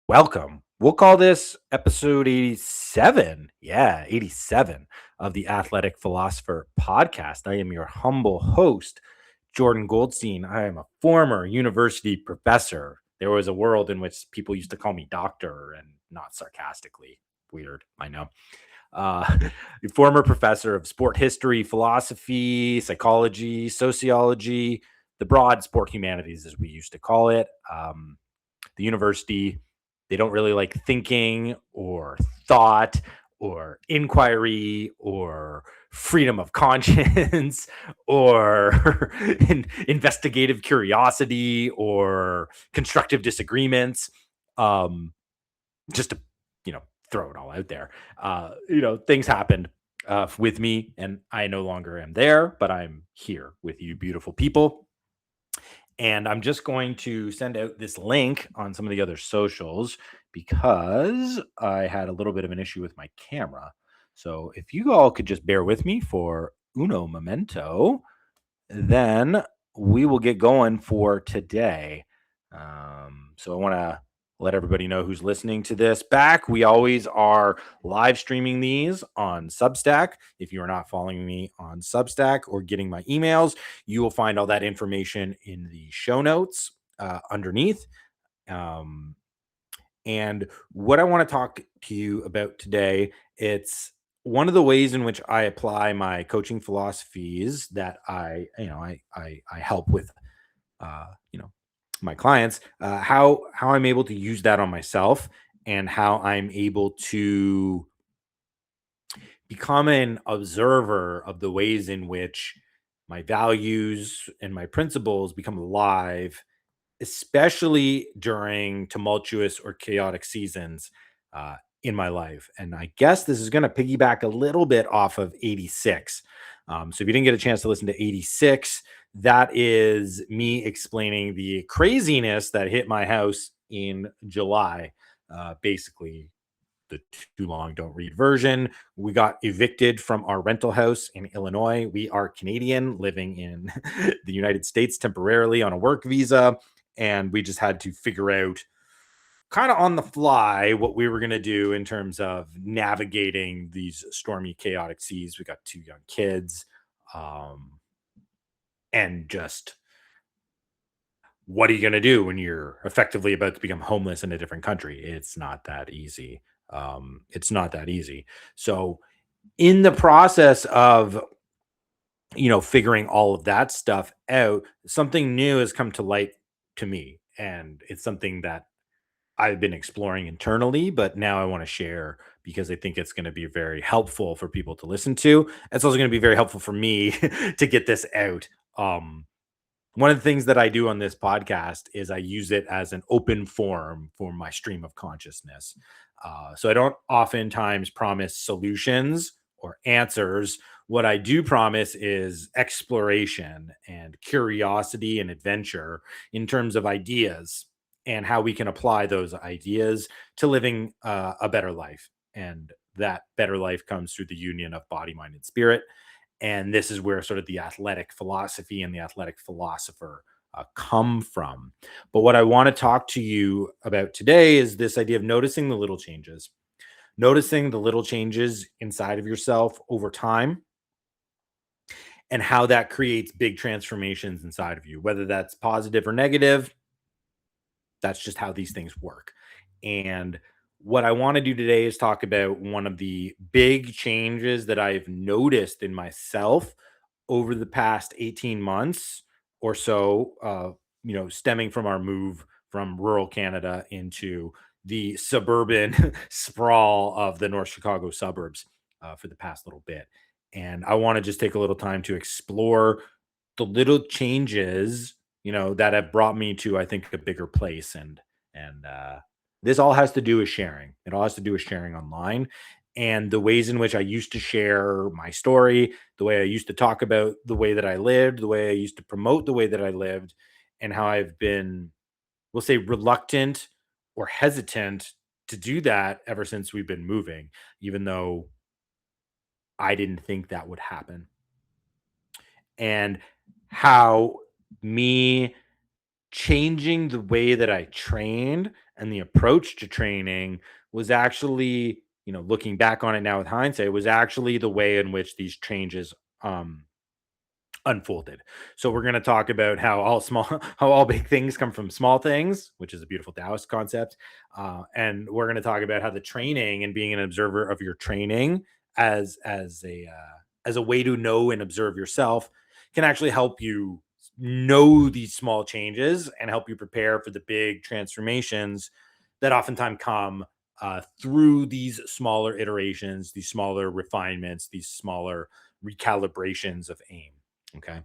Welcome. We'll call this episode 87. Yeah, 87 of the Athletic Philosopher Podcast. I am your humble host, Jordan Goldstein. I am a former university professor. There was a world in which people used to call me doctor and not sarcastically. Weird, I know. Uh, Former professor of sport history, philosophy, psychology, sociology, the broad sport humanities, as we used to call it. The university, they don't really like thinking or thought or inquiry or freedom of conscience or investigative curiosity or constructive disagreements. Um, just to, throw it all out there. Things happened with me, and I no longer am there, but I'm here with you, beautiful people. And I'm just going to send out this link on some of the other socials because I had a little bit of an issue with my camera. So if you all could just bear with me for uno momento, then we will get going for today. So I want to let everybody know who's listening to this back. We always are live streaming these on Substack. If you are not following me on Substack or getting my emails, you will find all that information in the show notes underneath. Um, and what I want to talk to you about today, it's one of the ways in which I apply my coaching philosophies that I help with, uh, you know, my clients, how I'm able to use that on myself and how I'm able to become an observer of the ways in which my values and my principles become alive, especially during tumultuous or chaotic seasons in my life. And I guess this is going to piggyback a little bit off of 86. So if you didn't get a chance to listen to 86, that is me explaining the craziness that hit my house in July. Basically, the too long don't read version. We got evicted from our rental house in Illinois. We are Canadian living in the United States temporarily on a work visa. And we just had to figure out kind of on the fly what we were going to do in terms of navigating these stormy, chaotic seas. We got two young kids. And just what are you going to do when you're effectively about to become homeless in a different country? It's not that easy. It's not that easy. So, in the process of figuring all of that stuff out, something new has come to light to me, and it's something that I've been exploring internally, but now I want to share because I think it's going to be very helpful for people to listen to. It's also going to be very helpful for me to get this out. One of the things that I do on this podcast is I use it as an open forum for my stream of consciousness. So I don't oftentimes promise solutions or answers. What I do promise is exploration and curiosity and adventure in terms of ideas and how we can apply those ideas to living a better life. And that better life comes through the union of body, mind, and spirit. And this is where sort of the athletic philosophy and the athletic philosopher come from. But what I want to talk to you about today is this idea of noticing the little changes inside of yourself over time and how that creates big transformations inside of you, whether that's positive or negative. That's just how these things work. And what I want to do today is talk about one of the big changes that I've noticed in myself over the past 18 months or so, stemming from our move from rural Canada into the suburban sprawl of the North Chicago suburbs for the past little bit. And I want to just take a little time to explore the little changes, that have brought me to, I think, a bigger place. And this all has to do with sharing. It all has to do with sharing online and the ways in which I used to share my story, the way I used to talk about the way that I lived, the way I used to promote the way that I lived, and how I've been, we'll say, reluctant or hesitant to do that ever since we've been moving, even though I didn't think that would happen. And how me changing the way that I trained and the approach to training was actually, looking back on it now with hindsight, was actually the way in which these changes um unfolded. So we're going to talk about how all small, how all big things come from small things, which is a beautiful Taoist concept. And we're going to talk about how the training and being an observer of your training as a way to know and observe yourself can actually help you know these small changes and help you prepare for the big transformations that oftentimes come through these smaller iterations, these smaller refinements, these smaller recalibrations of aim. Okay.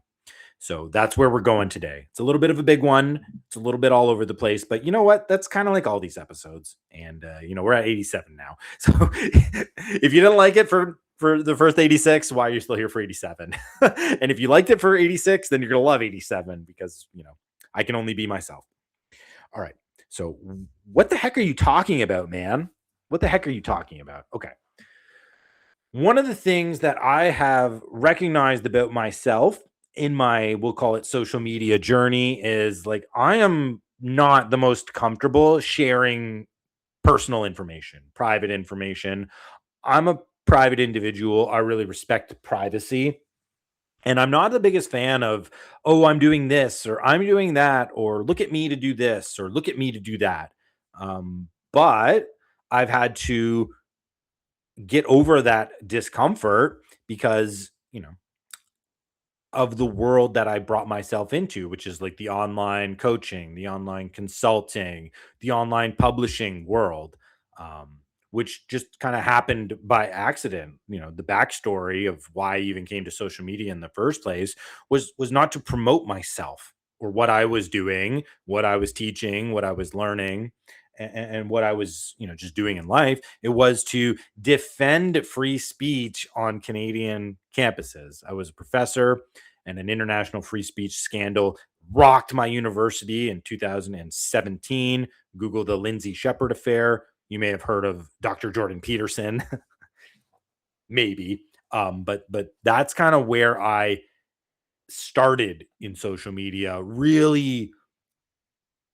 So that's where we're going today. It's a little bit of a big one. It's a little bit all over the place, but you know what? That's kind of like all these episodes. And we're at 87 now. So if you didn't like it for the first 86, why are you still here for 87? And if you liked it for 86, then you're gonna love 87 because I can only be myself. All right. So what the heck are you talking about, man? What the heck are you talking about? Okay. One of the things that I have recognized about myself in my, we'll call it social media journey, is like I am not the most comfortable sharing personal information, private information. I'm a private individual. I really respect privacy. And I'm not the biggest fan of, oh, I'm doing this or I'm doing that, or look at me to do this or look at me to do that. But I've had to get over that discomfort because, of the world that I brought myself into, which is like the online coaching, the online consulting, the online publishing world, um, which just kind of happened by accident. The backstory of why I even came to social media in the first place was not to promote myself or what I was doing, what I was teaching, what I was learning, and what I was, just doing in life. It was to defend free speech on Canadian campuses. I was a professor, and an international free speech scandal rocked my university in 2017. Google the Lindsay Shepherd affair. You may have heard of Dr. Jordan Peterson, maybe. But that's kind of where I started in social media, really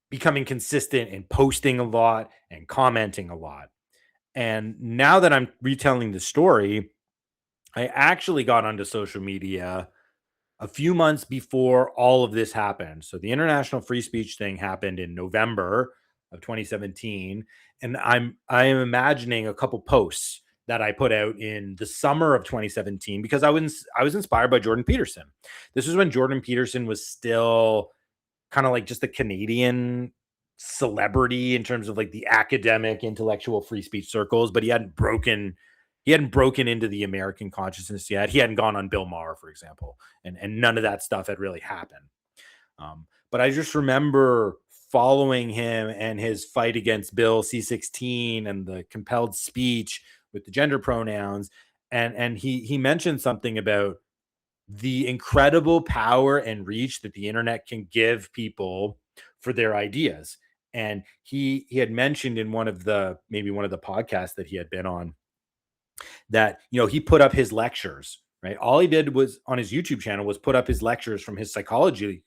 becoming consistent and posting a lot and commenting a lot. And now that I'm retelling the story, I actually got onto social media a few months before all of this happened. So the international free speech thing happened in November of 2017, and I am imagining a couple posts that I put out in the summer of 2017 because I was inspired by Jordan Peterson. This was when Jordan Peterson was still kind of like just a Canadian celebrity in terms of like the academic intellectual free speech circles, but he hadn't broken into the American consciousness yet. He hadn't gone on Bill Maher, for example, and none of that stuff had really happened. But I just remember following him and his fight against Bill C-16 and the compelled speech with the gender pronouns, and he mentioned something about the incredible power and reach that the internet can give people for their ideas. And he had mentioned in one of the podcasts that he had been on that he put up his lectures, right? All he did was on his YouTube channel was put up his lectures from his psychology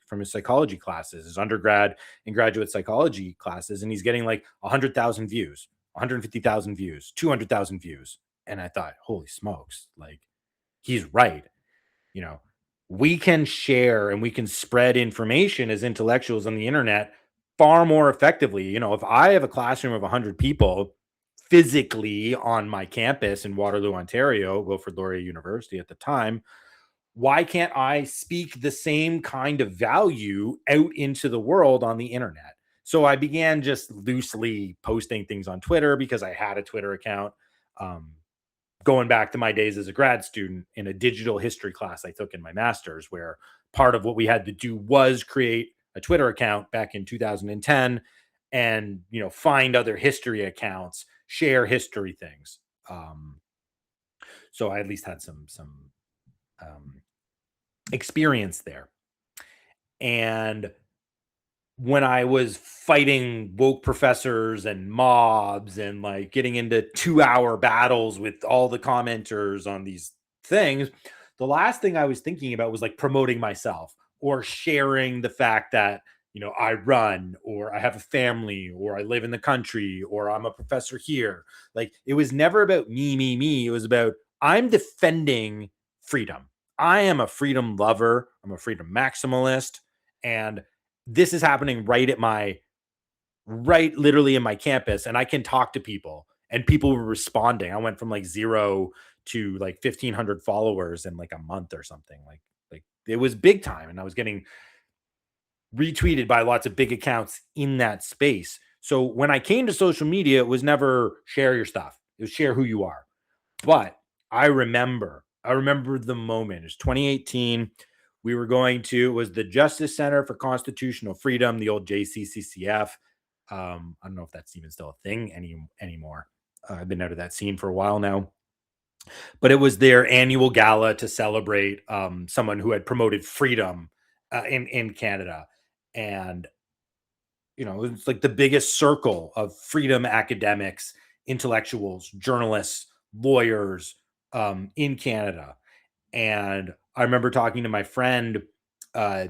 classes, his undergrad and graduate psychology classes, and he's getting like 100,000 views, 150,000 views, 200,000 views. And I thought, holy smokes, like he's right. you know we can share and we can spread information as intellectuals on the internet far more effectively. If I have a classroom of 100 people physically on my campus in Waterloo, Ontario, Wilfrid Laurier University at the time, why can't I speak the same kind of value out into the world on the internet? So I began just loosely posting things on Twitter because I had a Twitter account. Um, Going back to my days as a grad student in a digital history class I took in my master's, where part of what we had to do was create a Twitter account back in 2010 and, find other history accounts, share history things. Um, so I at least had some um, experience there. And when I was fighting woke professors and mobs and like getting into 2-hour battles with all the commenters on these things, the last thing I was thinking about was like promoting myself or sharing the fact that, I run, or I have a family, or I live in the country, or I'm a professor here. Like, it was never about me, me, me. It was about, I'm defending freedom. I am a freedom lover. I'm a freedom maximalist. And this is happening right literally in my campus. And I can talk to people, and people were responding. I went from like 0 to like 1,500 followers in like a month or something. Like it was big time. And I was getting retweeted by lots of big accounts in that space. So when I came to social media, it was never share your stuff. It was share who you are. But I remember the moment. It was 2018. We were going to, it was the Justice Center for Constitutional Freedom, the old JCCCF. I don't know if that's even still a thing anymore. I've been out of that scene for a while now, but it was their annual gala to celebrate someone who had promoted freedom in Canada. And it's like the biggest circle of freedom academics, intellectuals, journalists, lawyers in Canada. And I remember talking to my friend, uh,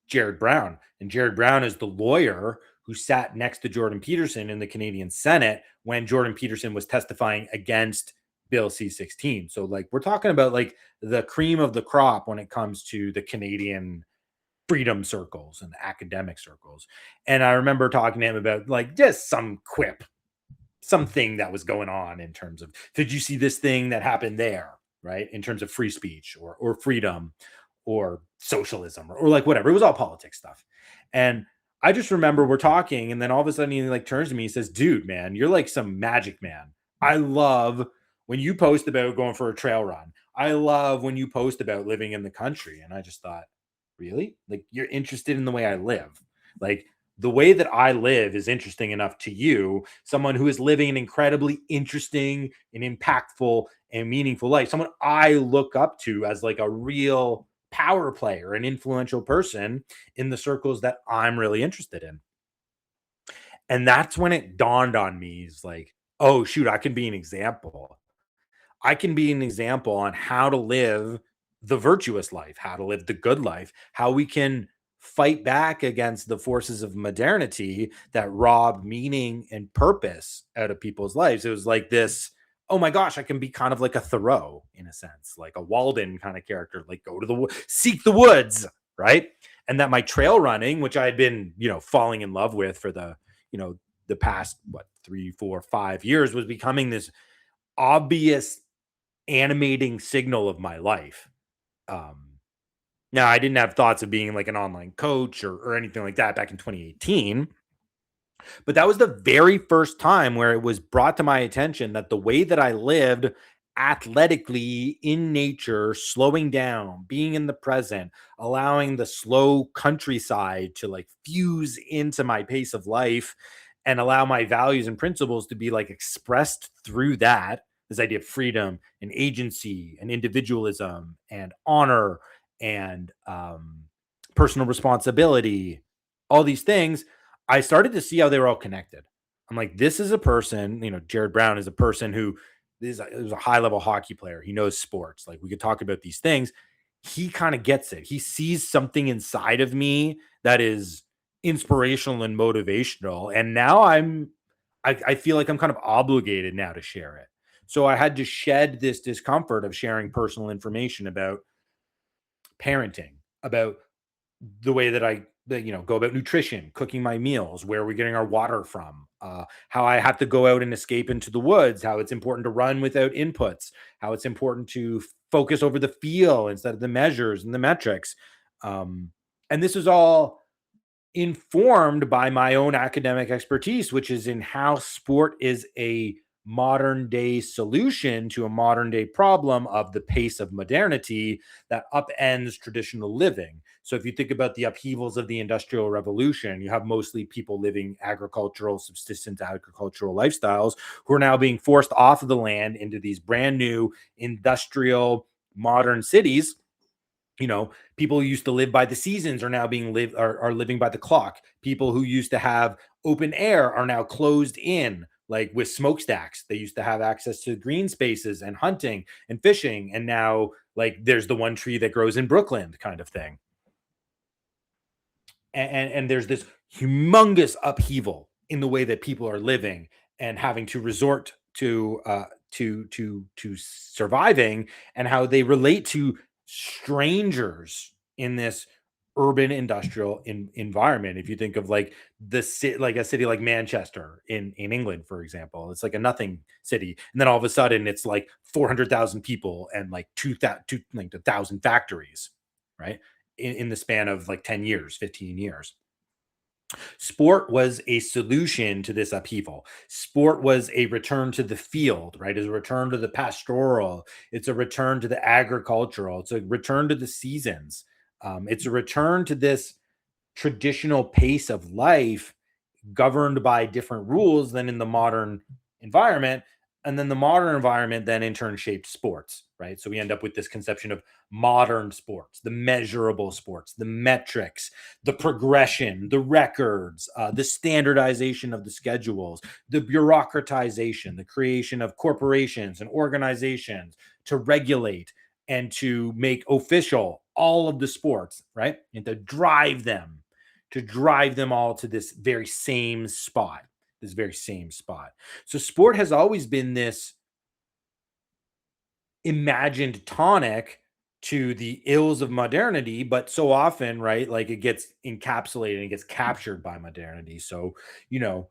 Jared Brown, and Jared Brown is the lawyer who sat next to Jordan Peterson in the Canadian Senate when Jordan Peterson was testifying against Bill C-16. So, like, we're talking about like the cream of the crop when it comes to the Canadian freedom circles and academic circles. And I remember talking to him about like just some quip, something that was going on in terms of, did you see this thing that happened there, right? In terms of free speech or freedom or socialism or like whatever. It was all politics stuff. And I just remember we're talking, and then all of a sudden he like turns to me and says, dude, man, you're like some magic man. I love when you post about going for a trail run. I love when you post about living in the country. And I just thought, really? Like, you're interested in the way I live. Like, the way that I live is interesting enough to you, someone who is living an incredibly interesting and impactful and meaningful life, someone I look up to as like a real power player, an influential person in the circles that I'm really interested in. And that's when it dawned on me, is like, oh shoot, I can be an example. I can be an example on how to live the virtuous life, how to live the good life, how we can fight back against the forces of modernity that rob meaning and purpose out of people's lives. It was like this, oh my gosh, I can be kind of like a Thoreau in a sense, like a Walden kind of character, like go to seek the woods, right? And that my trail running, which I had been, falling in love with for the past, 3, 4, 5 years, was becoming this obvious animating signal of my life. Um, Now, I didn't have thoughts of being like an online coach or anything like that back in 2018, but that was the very first time where it was brought to my attention that the way that I lived athletically in nature, slowing down, being in the present, allowing the slow countryside to like fuse into my pace of life and allow my values and principles to be like expressed through that. This idea of freedom and agency and individualism and honor and personal responsibility, all these things, I started to see how they were all connected. I'm like, this is a person, Jared Brown is a person who is a high level hockey player. He knows sports. Like, we could talk about these things. He kind of gets it. He sees something inside of me that is inspirational and motivational. And now I feel like I'm kind of obligated now to share it. So I had to shed this discomfort of sharing personal information about parenting, about the way that go about nutrition, cooking my meals, where we're getting our water from, how I have to go out and escape into the woods, how it's important to run without inputs, how it's important to focus over the feel instead of the measures and the metrics. And this is all informed by my own academic expertise, which is in how sport is a modern day solution to a modern day problem of the pace of modernity that upends traditional living. So if you think about the upheavals of the Industrial Revolution, you have mostly people living agricultural, subsistence agricultural lifestyles who are now being forced off of the land into these brand new industrial modern cities. People who used to live by the seasons are now are living by the clock. People who used to have open air are now closed in, like with smokestacks. They used to have access to green spaces and hunting and fishing, and now like there's the one tree that grows in Brooklyn kind of thing. And there's this humongous upheaval in the way that people are living and having to resort to surviving, and how they relate to strangers in this urban industrial environment. If you think of like like a city like Manchester in England, for example, it's like a nothing city, and then all of a sudden it's like 400,000 people and like like 1,000 factories, right? In the span of like 10 years, 15 years. Sport was a solution to this upheaval. Sport was a return to the field, right? It's a return to the pastoral. It's a return to the agricultural. It's a return to the seasons. It's a return to this traditional pace of life governed by different rules than in the modern environment. And then the modern environment then in turn shaped sports, right? So we end up with this conception of modern sports, the measurable sports, the metrics, the progression, the records, the standardization of the schedules, the bureaucratization, the creation of corporations and organizations to regulate and to make official all of the sports, right? And to drive them all to this very same spot, this very same spot. So sport has always been this imagined tonic to the ills of modernity, but so often, right, like it gets encapsulated and it gets captured by modernity. So, you know,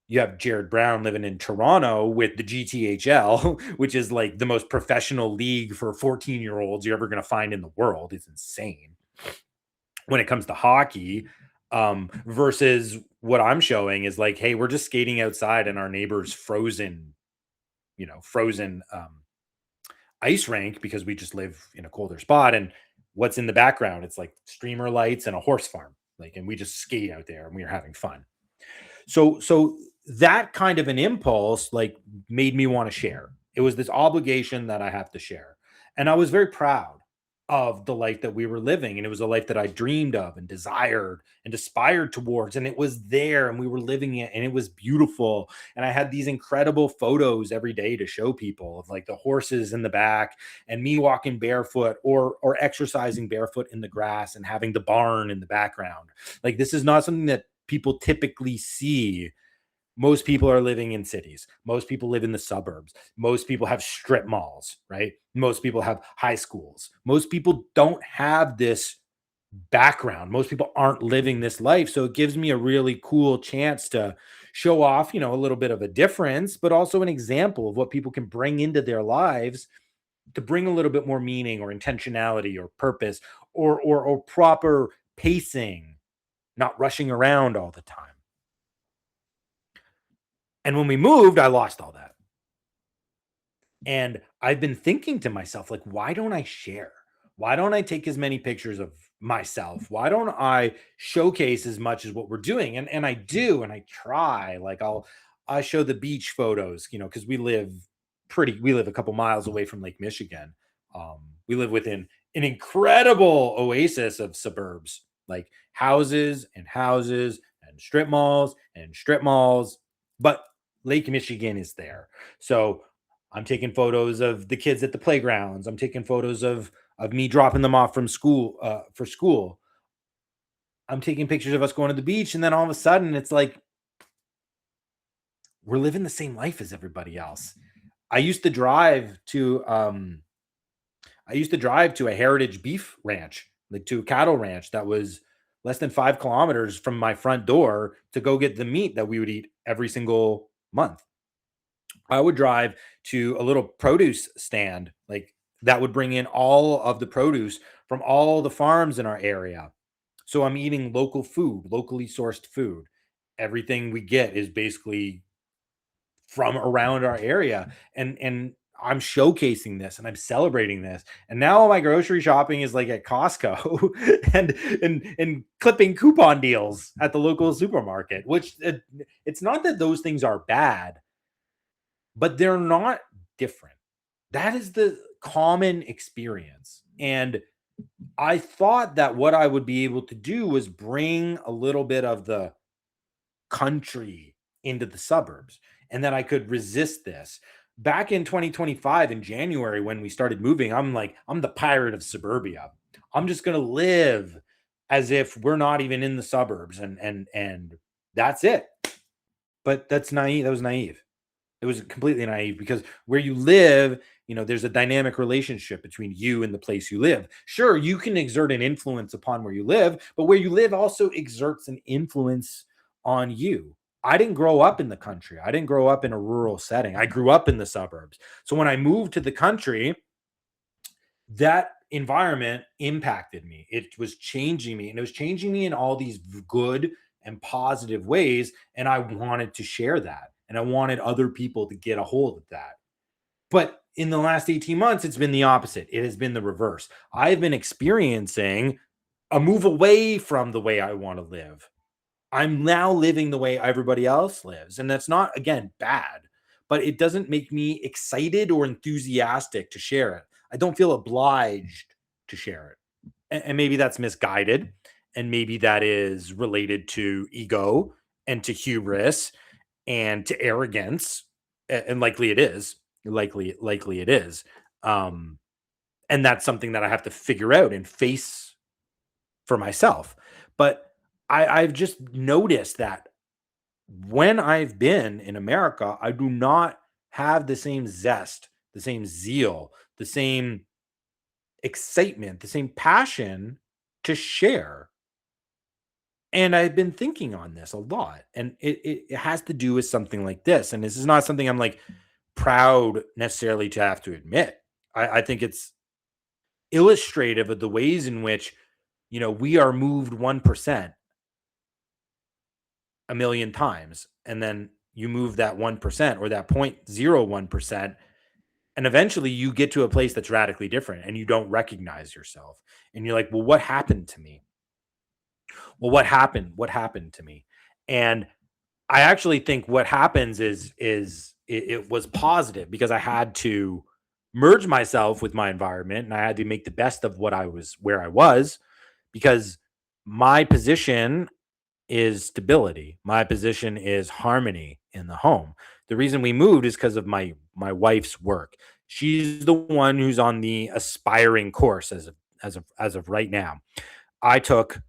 you have Jared Brown living in Toronto with the GTHL, which is like the most professional league for 14-year-olds you're ever going to find in the world. It's insane when it comes to hockey. Versus what I'm showing is like, hey, we're just skating outside in our neighbor's frozen ice rink because we just live in a colder spot. And what's in the background? It's like streamer lights and a horse farm. Like, and we just skate out there and we are having fun. So that kind of an impulse like made me want to share. It was this obligation that I have to share. And I was very proud of the life that we were living. And it was a life that I dreamed of and desired and aspired towards. And it was there and we were living it and it was beautiful. And I had these incredible photos every day to show people of like the horses in the back and me walking barefoot or exercising barefoot in the grass and having the barn in the background. Like this is not something that people typically see. Most people are living in cities. Most people live in the suburbs. Most people have strip malls, right? Most people have high schools. Most people don't have this background. Most people aren't living this life. So it gives me a really cool chance to show off, a little bit of a difference, but also an example of what people can bring into their lives to bring a little bit more meaning or intentionality or purpose or proper pacing, not rushing around all the time. And when we moved, I lost all that. And I've been thinking to myself, like, why don't I share? Why don't I take as many pictures of myself? Why don't I showcase as much as what we're doing? And I do, and I try. Like I show the beach photos, because we live a couple miles away from Lake Michigan. We live within an incredible oasis of suburbs, like houses and houses and strip malls and strip malls. But Lake Michigan is there. So I'm taking photos of the kids at the playgrounds. I'm taking photos of me dropping them off from school for school. I'm taking pictures of us going to the beach, and then all of a sudden it's like we're living the same life as everybody else. I used to drive to a heritage beef ranch, like to a cattle ranch that was less than 5 kilometers from my front door to go get the meat that we would eat every single month. I would drive to a little produce stand, like that would bring in all of the produce from all the farms in our area. So I'm eating local food, locally sourced food. Everything we get is basically from around our area. And I'm showcasing this and I'm celebrating this. And now all my grocery shopping is like at Costco and clipping coupon deals at the local supermarket, which it's not that those things are bad, but they're not different. That is the common experience. And I thought that what I would be able to do was bring a little bit of the country into the suburbs and that I could resist this. Back in 2025 in January when we started moving, I'm like, I'm the pirate of suburbia. I'm just going to live as if we're not even in the suburbs and that's it. But that's naive. That was naive. It was completely naive because where you live, there's a dynamic relationship between you and the place you live. Sure, you can exert an influence upon where you live, but where you live also exerts an influence on you. I didn't grow up in the country. I didn't grow up in a rural setting. I grew up in the suburbs. So when I moved to the country, that environment impacted me. It was changing me, and it was changing me in all these good and positive ways. And I wanted to share that. And I wanted other people to get a hold of that. But in the last 18 months, it's been the opposite. It has been the reverse. I've been experiencing a move away from the way I want to live. I'm now living the way everybody else lives. And that's not, again, bad, but it doesn't make me excited or enthusiastic to share it. I don't feel obliged to share it. And maybe that's misguided. And maybe that is related to ego and to hubris and to arrogance. And likely it is. Likely it is. And that's something that I have to figure out and face for myself. But I've just noticed that when I've been in America, I do not have the same zest, the same zeal, the same excitement, the same passion to share. And I've been thinking on this a lot. And it has to do with something like this. And this is not something I'm like proud necessarily to have to admit. I think it's illustrative of the ways in which, we are moved 1% a million times. And then you move that 1% or that 0.01%. And eventually you get to a place that's radically different and you don't recognize yourself. And you're like, well, what happened to me? Well, what happened? What happened to me? And I actually think what happens is it was positive because I had to merge myself with my environment and I had to make the best of where I was because my position is stability. My position is harmony in the home. The reason we moved is because of my wife's work. She's the one who's on the aspiring course as of right now. I took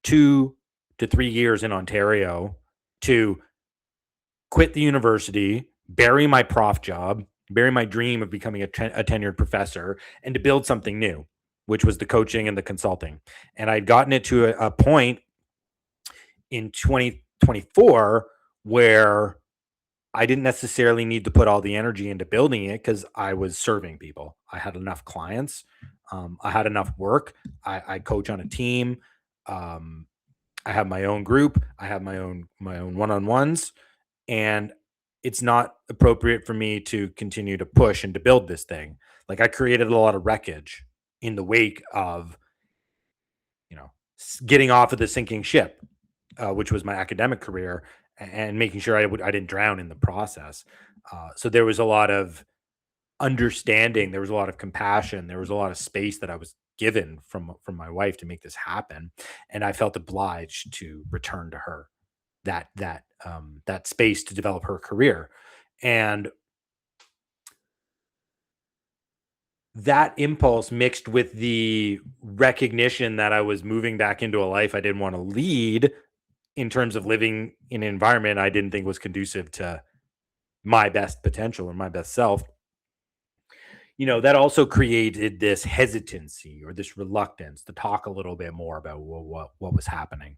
2 to 3 years in Ontario to quit the university, bury my prof job, bury my dream of becoming a tenured professor, and to build something new, which was the coaching and the consulting. And I'd gotten it to a point in 2024 where I didn't necessarily need to put all the energy into building it because I was serving people. I had enough clients. I had enough work. I coach on a team. Um, I have my own group. I have my own one-on-ones, and it's not appropriate for me to continue to push and to build this thing. Like I created a lot of wreckage in the wake of, getting off of the sinking ship, which was my academic career, and making sure I didn't drown in the process. So there was a lot of understanding, there was a lot of compassion, there was a lot of space that I was given from my wife to make this happen, and I felt obliged to return to her that space to develop her career. And that impulse mixed with the recognition that I was moving back into a life I didn't want to lead in terms of living in an environment I didn't think was conducive to my best potential or my best self, that also created this hesitancy or this reluctance to talk a little bit more about what was happening.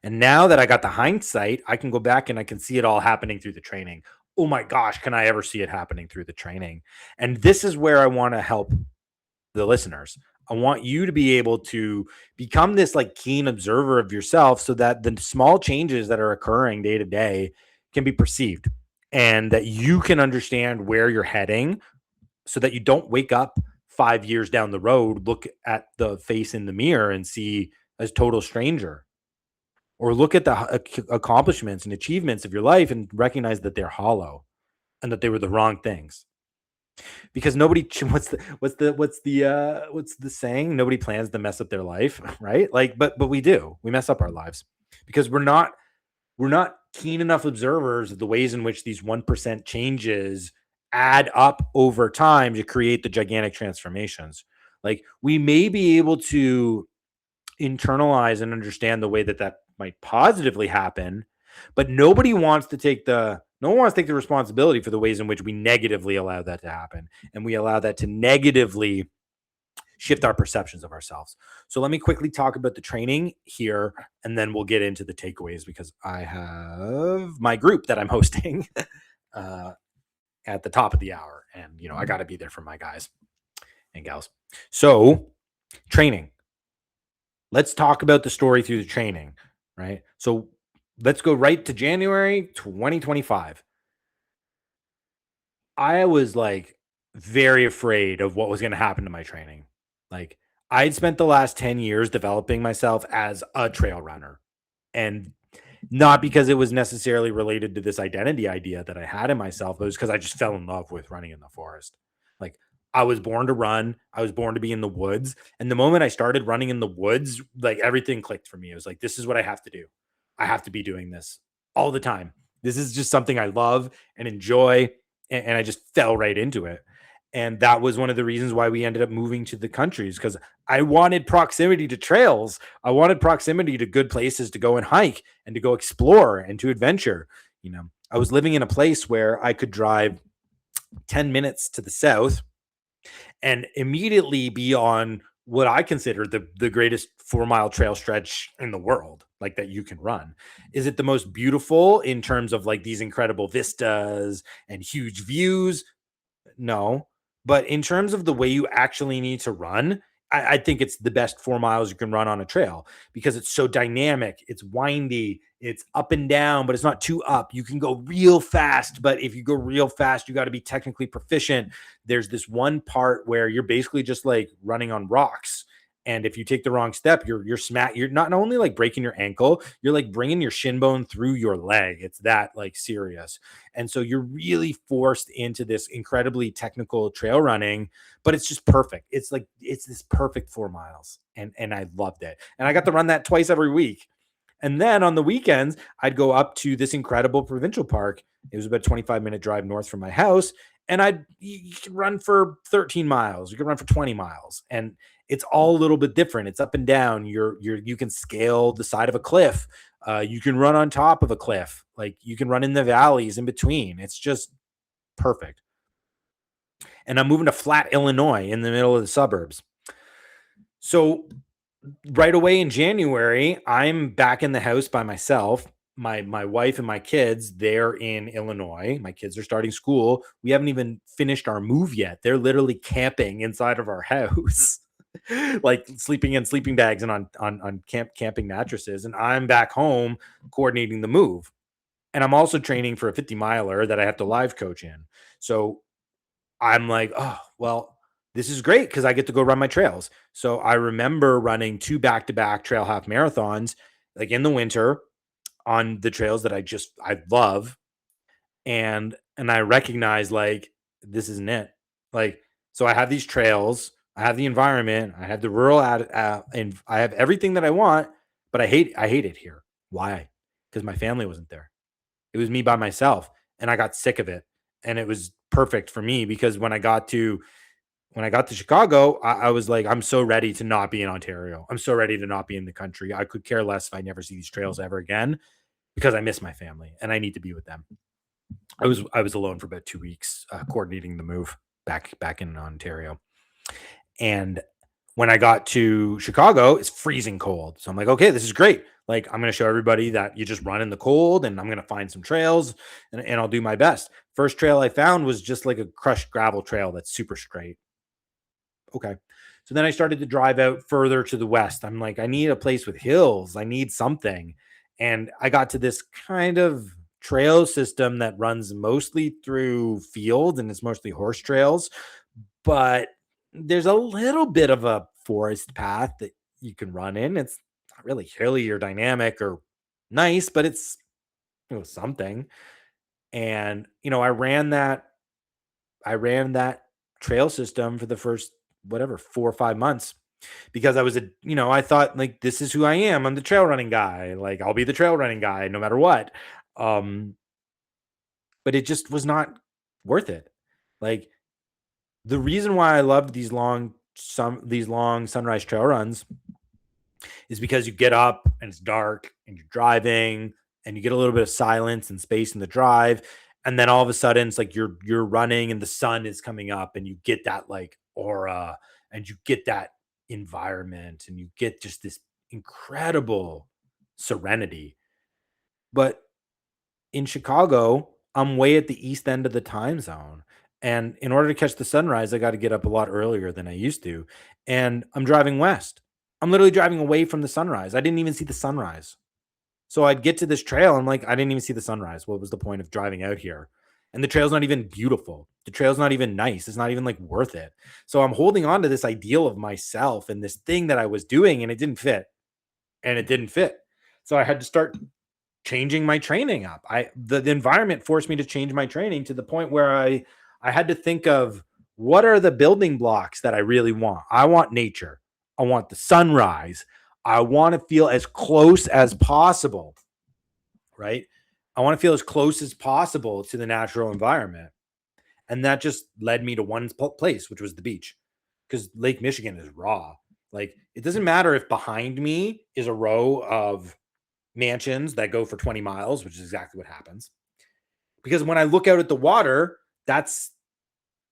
And now that I got the hindsight, I can go back and I can see it all happening through the training. Oh my gosh, can I ever see it happening through the training? And this is where I want to help the listeners. I want you to be able to become this like keen observer of yourself so that the small changes that are occurring day to day can be perceived and that you can understand where you're heading so that you don't wake up 5 years down the road, look at the face in the mirror and see a total stranger, or look at the accomplishments and achievements of your life and recognize that they're hollow and that they were the wrong things. Because nobody what's the saying? Nobody plans to mess up their life, right? Like, but we do. We mess up our lives because we're not keen enough observers of the ways in which these 1% changes add up over time to create the gigantic transformations. Like we may be able to internalize and understand the way that that might positively happen, but nobody wants to take the no one wants to take the responsibility for the ways in which we negatively allow that to happen, and we allow that to negatively shift our perceptions of ourselves. So let me quickly talk about the training here, and then we'll get into the takeaways because I have my group that I'm hosting uh, at the top of the hour, and I got to be there for my guys and gals. So training. Let's talk about the story through the training, right? So let's go right to January 2025. I was like very afraid of what was going to happen to my training. Like I'd spent the last 10 years developing myself as a trail runner, and not because it was necessarily related to this identity idea that I had in myself, but it was because I just fell in love with running in the forest. Like I was born to run, I was born to be in the woods. And the moment I started running in the woods, like everything clicked for me. It was like, this is what I have to do. I have to be doing this all the time. This is just something I love and enjoy. And I just fell right into it. And that was one of the reasons why we ended up moving to the countries, because I wanted proximity to trails. I wanted proximity to good places to go and hike and to go explore and to adventure. I was living in a place where I could drive 10 minutes to the south and immediately be on what I consider the greatest 4 mile trail stretch in the world, like that you can run. Is it the most beautiful in terms of like these incredible vistas and huge views? No. But in terms of the way you actually need to run, I think it's the best 4 miles you can run on a trail because it's so dynamic. It's windy. It's up and down, but it's not too up. You can go real fast, but if you go real fast, you got to be technically proficient. There's this one part where you're basically just like running on rocks. And if you take the wrong step, you're not only like breaking your ankle, you're like bringing your shin bone through your leg. It's that like serious. And so you're really forced into this incredibly technical trail running, but it's just perfect. It's like it's this perfect 4 miles. And I loved it. And I got to run that twice every week. And then on the weekends, I'd go up to this incredible provincial park. It was about a 25-minute drive north from my house. And you could run for 13 miles, you could run for 20 miles. And it's all a little bit different. It's up and down. You can scale the side of a cliff. You can run on top of a cliff. Like you can run in the valleys in between. It's just perfect. And I'm moving to Flat, Illinois, in the middle of the suburbs. So right away in January, I'm back in the house by myself. My wife and my kids, they're in Illinois. My kids are starting school. We haven't even finished our move yet. They're literally camping inside of our house. Like sleeping in sleeping bags and on camping mattresses. And I'm back home coordinating the move. And I'm also training for a 50 miler that I have to live coach in. So I'm like, oh, well, this is great because I get to go run my trails. So I remember running 2 back-to-back trail half marathons, like in the winter on the trails that I love. And I recognize like this isn't it. Like, so I have these trails, I have the environment, I have the rural and I have everything that I want, but I hate it here. Why? Because my family wasn't there. It was me by myself, and I got sick of it. And it was perfect for me because when I got to Chicago, I was like, I'm so ready to not be in Ontario. I'm so ready to not be in the country. I could care less if I never see these trails ever again because I miss my family and I need to be with them. I was alone for about 2 weeks, coordinating the move back in Ontario. And when I got to Chicago, it's freezing cold. So I'm like, okay, this is great. Like, I'm going to show everybody that you just run in the cold, and I'm going to find some trails, and I'll do my best. First trail I found was just like a crushed gravel trail that's super straight. Okay. So then I started to drive out further to the west. I'm like, I need a place with hills. I need something. And I got to this kind of trail system that runs mostly through fields and it's mostly horse trails, but there's a little bit of a forest path that you can run in. It's not really hilly or dynamic or nice, but it's something. And I ran that trail system for the first whatever 4 or 5 months because I thought like this is who I am. I'm the trail running guy. Like I'll be the trail running guy no matter what. Um, but it just was not worth it. Like the reason why I loved these long sunrise trail runs is because you get up and it's dark and you're driving and you get a little bit of silence and space in the drive, and then all of a sudden it's like you're running and the sun is coming up and you get that like aura and you get that environment and you get just this incredible serenity. But in Chicago, I'm way at the east end of the time zone. And in order to catch the sunrise, I got to get up a lot earlier than I used to. And I'm driving west. I'm literally driving away from the sunrise. I didn't even see the sunrise. So I'd get to this trail. I'm like, I didn't even see the sunrise. What was the point of driving out here? And the trail's not even beautiful. The trail's not even nice. It's not even like worth it. So I'm holding on to this ideal of myself and this thing that I was doing, and it didn't fit. And it didn't fit. So I had to start changing my training up. The environment forced me to change my training to the point where I had to think of what are the building blocks that I really want. I want nature. I want the sunrise. I want to feel as close as possible, right? I want to feel as close as possible to the natural environment. And that just led me to one place, which was the beach, because Lake Michigan is raw. Like, it doesn't matter if behind me is a row of mansions that go for 20 miles, which is exactly what happens. Because when I look out at the water, that's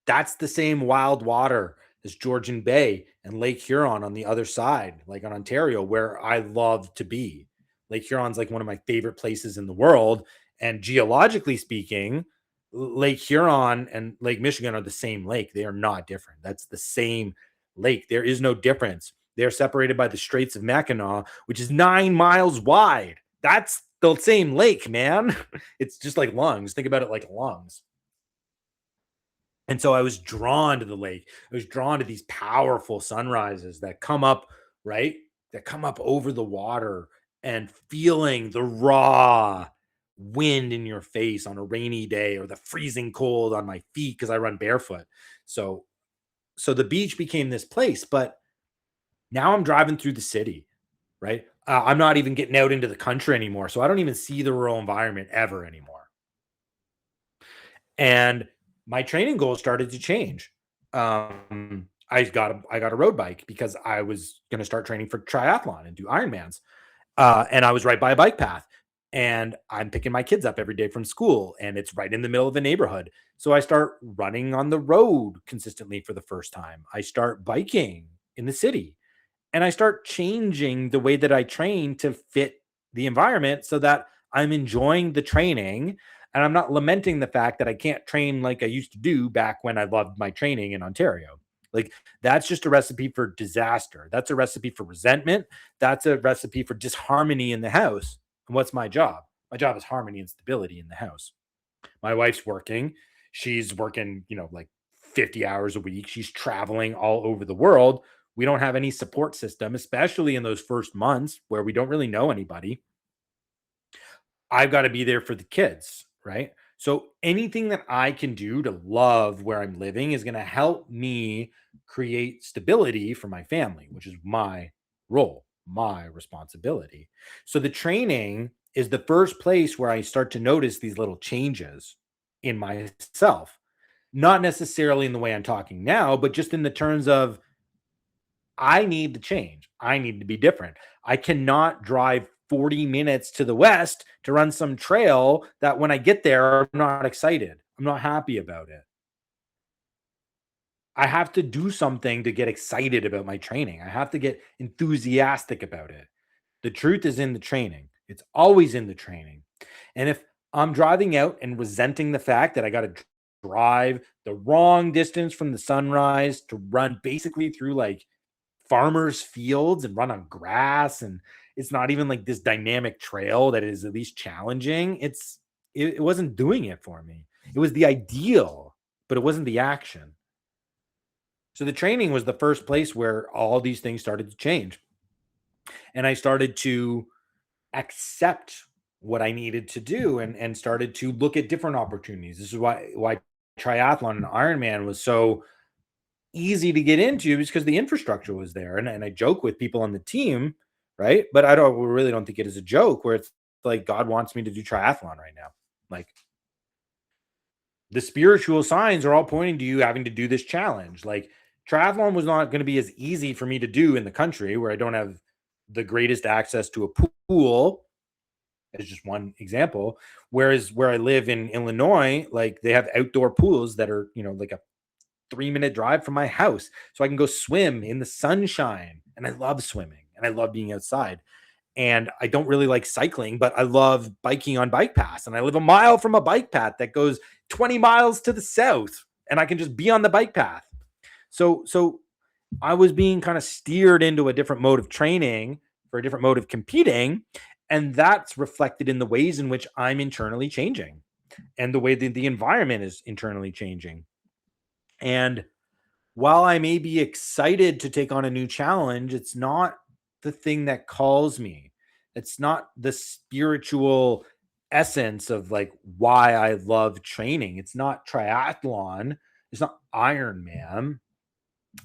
the same wild water as Georgian Bay and Lake Huron on the other side, like on Ontario, where I love to be. Lake Huron's like one of my favorite places in the world. And geologically speaking, Lake Huron and Lake Michigan are the same lake. They are not different. That's the same lake. There is no difference. They're separated by the Straits of Mackinac, which is 9 miles wide. That's the same lake, man. It's just like lungs. Think about it like lungs. And so I was drawn to the lake. I was drawn to these powerful sunrises that come up, right? That come up over the water and feeling the raw wind in your face on a rainy day or the freezing cold on my feet because I run barefoot. So the beach became this place, but now I'm driving through the city, right? I'm not even getting out into the country anymore. So I don't even see the rural environment ever anymore. And my training goals started to change. I got a road bike because I was going to start training for triathlon and do Ironmans. And I was right by a bike path, and I'm picking my kids up every day from school, and it's right in the middle of a neighborhood. So I start running on the road consistently for the first time. I start biking in the city, and I start changing the way that I train to fit the environment so that I'm enjoying the training and I'm not lamenting the fact that I can't train like I used to do back when I loved my training in Ontario. Like, that's just a recipe for disaster. That's a recipe for resentment. That's a recipe for disharmony in the house. And what's my job? My job is harmony and stability in the house. My wife's working. She's working, like 50 hours a week. She's traveling all over the world. We don't have any support system, especially in those first months where we don't really know anybody. I've got to be there for the kids, right? So anything that I can do to love where I'm living is going to help me create stability for my family, which is my role, my responsibility. So the training is the first place where I start to notice these little changes in myself, not necessarily in the way I'm talking now, but just in the terms of I need to change. I need to be different. I cannot drive 40 minutes to the west to run some trail that when I get there, I'm not excited. I'm not happy about it. I have to do something to get excited about my training. I have to get enthusiastic about it. The truth is in the training. It's always in the training. And if I'm driving out and resenting the fact that I got to drive the wrong distance from the sunrise to run basically through like farmers' fields and run on grass, and it's not even like this dynamic trail that is at least challenging. It wasn't doing it for me. It was the ideal, but it wasn't the action. So the training was the first place where all these things started to change. And I started to accept what I needed to do and started to look at different opportunities. This is why triathlon and Ironman was so easy to get into, because the infrastructure was there. And I joke with people on the team, right? But I really don't think it is a joke where it's like God wants me to do triathlon right now. Like, the spiritual signs are all pointing to you having to do this challenge. Like, triathlon was not going to be as easy for me to do in the country where I don't have the greatest access to a pool, as just one example. Whereas where I live in Illinois, like they have outdoor pools that are, like a 3-minute drive from my house. So I can go swim in the sunshine. And I love swimming and I love being outside. And I don't really like cycling, but I love biking on bike paths. And I live a mile from a bike path that goes 20 miles to the south. And I can just be on the bike path. So I was being kind of steered into a different mode of training for a different mode of competing. And that's reflected in the ways in which I'm internally changing and the way that the environment is internally changing. And while I may be excited to take on a new challenge, it's not the thing that calls me. It's not the spiritual essence of like why I love training. It's not triathlon. It's not Ironman.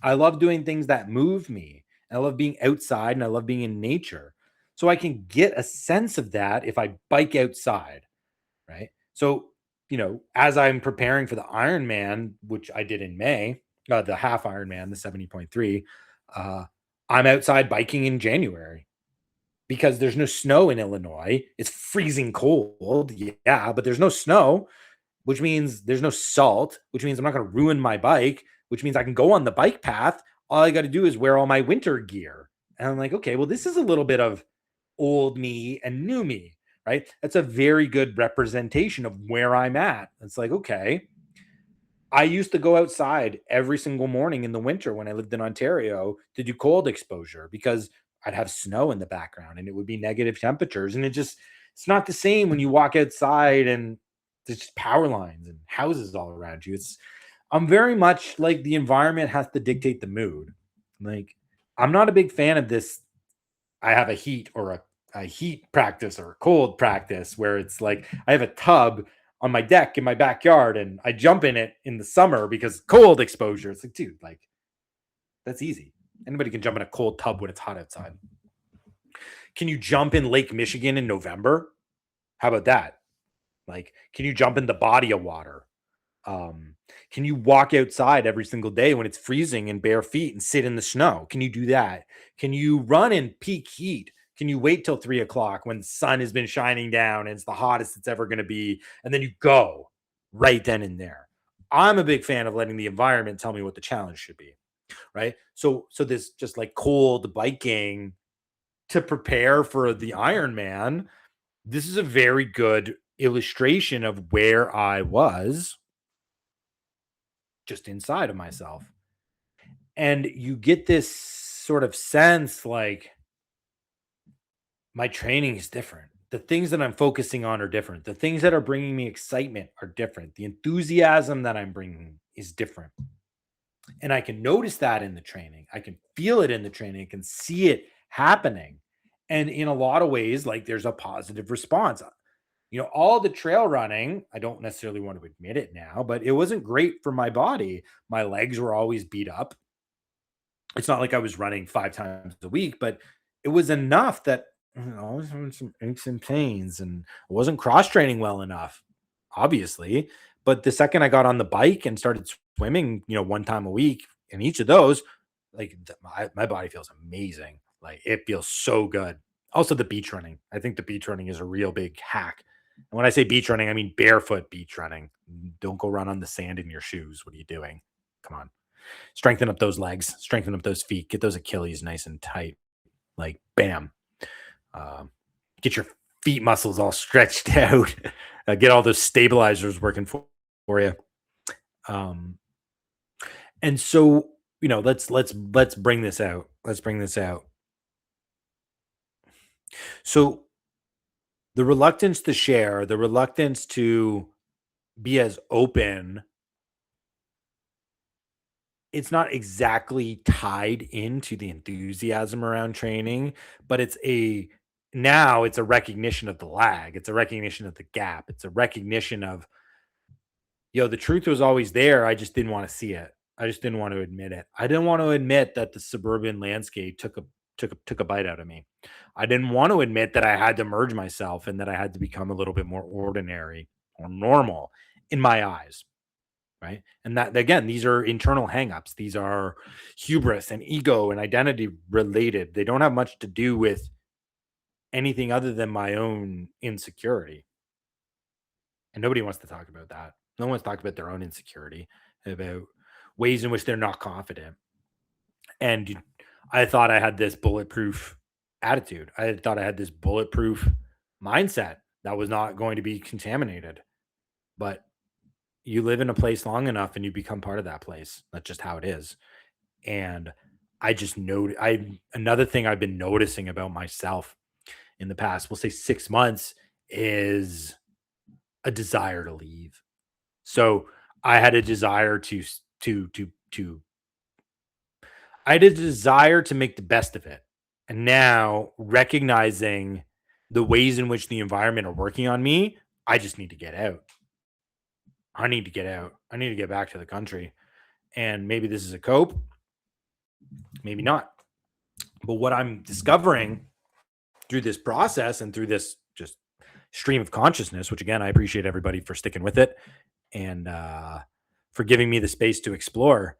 I love doing things that move me. I love being outside and I love being in nature. So I can get a sense of that if I bike outside, right? So, as I'm preparing for the Ironman, which I did in May, the half Ironman, the 70.3, uh, I'm outside biking in January because there's no snow in Illinois. It's freezing cold. Yeah, but there's no snow, which means there's no salt, which means I'm not going to ruin my bike, which means I can go on the bike path. All I got to do is wear all my winter gear. And I'm like, okay, well, this is a little bit of old me and new me, right? That's a very good representation of where I'm at. It's like, okay, I used to go outside every single morning in the winter when I lived in Ontario to do cold exposure because I'd have snow in the background and it would be negative temperatures. And it's not the same when you walk outside and there's just power lines and houses all around you. I'm very much like the environment has to dictate the mood. Like, I'm not a big fan of this. I have a heat or a heat practice or a cold practice where it's like I have a tub on my deck in my backyard and I jump in it in the summer because cold exposure. It's like, dude, like that's easy. Anybody can jump in a cold tub when it's hot outside. Can you jump in Lake Michigan in November? How about that? Like, can you jump in the body of water? Can you walk outside every single day when it's freezing in bare feet and sit in the snow? Can you do that? Can you run in peak heat? Can you wait till 3 o'clock when the sun has been shining down and it's the hottest it's ever going to be? And then you go right then and there. I'm a big fan of letting the environment tell me what the challenge should be. Right. So this just like cold biking to prepare for the Ironman. This is a very good illustration of where I was just inside of myself. And you get this sort of sense like my training is different. The things that I'm focusing on are different. The things that are bringing me excitement are different. The enthusiasm that I'm bringing is different. And I can notice that in the training. I can feel it in the training. I can see it happening. And in a lot of ways, like there's a positive response. All the trail running, I don't necessarily want to admit it now, but it wasn't great for my body. My legs were always beat up. It's not like I was running 5 times a week, but it was enough that I was having some aches and pains and I wasn't cross training well enough, obviously. But the second I got on the bike and started swimming, one time a week in each of those, like my body feels amazing. Like it feels so good. Also, the beach running. I think the beach running is a real big hack. And when I say beach running, I mean barefoot beach running. Don't go run on the sand in your shoes. What are you doing? Come on. Strengthen up those legs, strengthen up those feet, get those Achilles nice and tight. Like, bam. Get your feet muscles all stretched out. Get all those stabilizers working for you. And so, let's bring this out. Let's bring this out. So the reluctance to share, the reluctance to be as open, it's not exactly tied into the enthusiasm around training, but now it's a recognition of the lag. It's a recognition of the gap. It's a recognition of, the truth was always there. I just didn't want to see it. I just didn't want to admit it. I didn't want to admit that the suburban landscape took a bite out of me. I didn't want to admit that I had to merge myself and that I had to become a little bit more ordinary or normal in my eyes. right? And that, again, these are internal hangups. These are hubris and ego and identity related. They don't have much to do with anything other than my own insecurity. And nobody wants to talk about that. No one wants to talk about their own insecurity, about ways in which they're not confident. And I thought I had this bulletproof attitude. I thought I had this bulletproof mindset that was not going to be contaminated. But you live in a place long enough and you become part of that place. That's just how it is. And I just know I another thing I've been noticing about myself in the past, we'll say 6 months, is a desire to leave. So I had a desire to I had a desire to make the best of it. And now recognizing the ways in which the environment are working on me, I just need to get out. I need to get out. I need to get back to the country. And maybe this is a cope, maybe not. But what I'm discovering through this process and through this just stream of consciousness, which again, I appreciate everybody for sticking with it and for giving me the space to explore.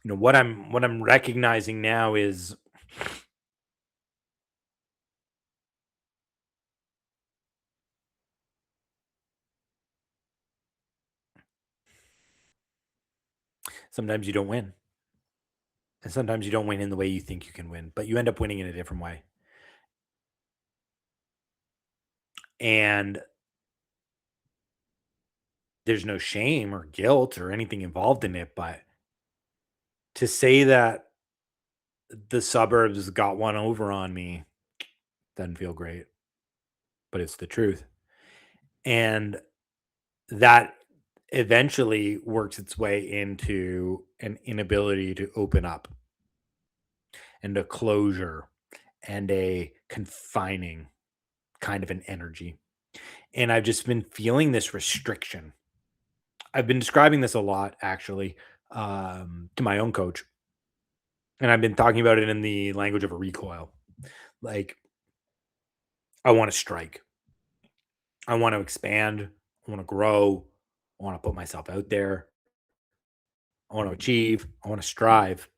What I'm recognizing now is sometimes you don't win. And sometimes you don't win in the way you think you can win, but you end up winning in a different way. And there's no shame or guilt or anything involved in it. But to say that the suburbs got one over on me doesn't feel great, but it's the truth. And that eventually works its way into an inability to open up and a closure and a confining kind of an energy. And I've just been feeling this restriction. I've been describing this a lot actually to my own coach. And I've been talking about it in the language of a recoil. Like, I want to strike, I want to expand, I want to grow, I want to put myself out there, I want to achieve, I want to strive.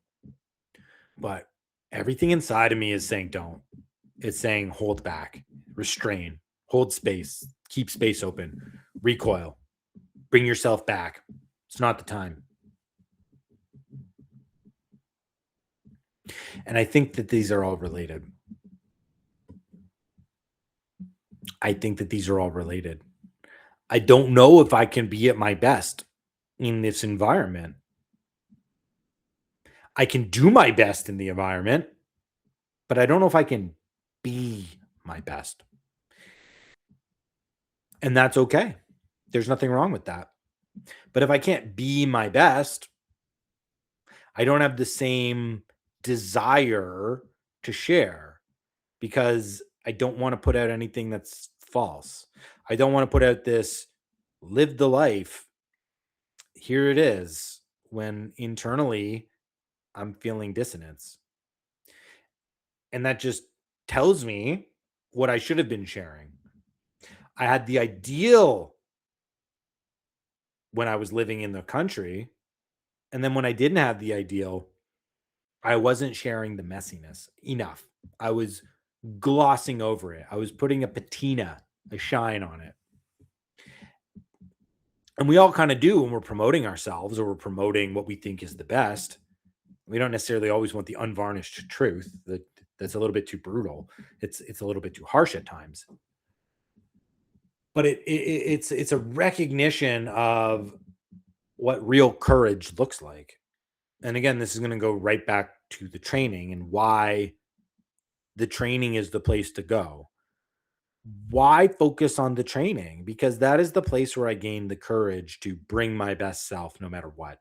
But everything inside of me is saying, don't. It's saying, hold back, restrain, hold space, keep space open, recoil, bring yourself back. It's not the time. And I think that these are all related. I think that these are all related. I don't know if I can be at my best in this environment. I can do my best in the environment, but I don't know if I can be my best. And that's okay. There's nothing wrong with that. But if I can't be my best, I don't have the same desire to share because I don't want to put out anything that's false. I don't want to put out this live the life. Here it is when internally I'm feeling dissonance. And that just tells me what I should have been sharing. I had the ideal when I was living in the country. And then when I didn't have the ideal, I wasn't sharing the messiness enough. I was glossing over it. I was putting a patina, a shine on it. And we all kind of do when we're promoting ourselves or we're promoting what we think is the best. We don't necessarily always want the unvarnished truth. That's a little bit too brutal. It's a little bit too harsh at times. But it's a recognition of what real courage looks like. And again, this is going to go right back to the training and why the training is the place to go. Why focus on the training? Because that is the place where I gain the courage to bring my best self no matter what.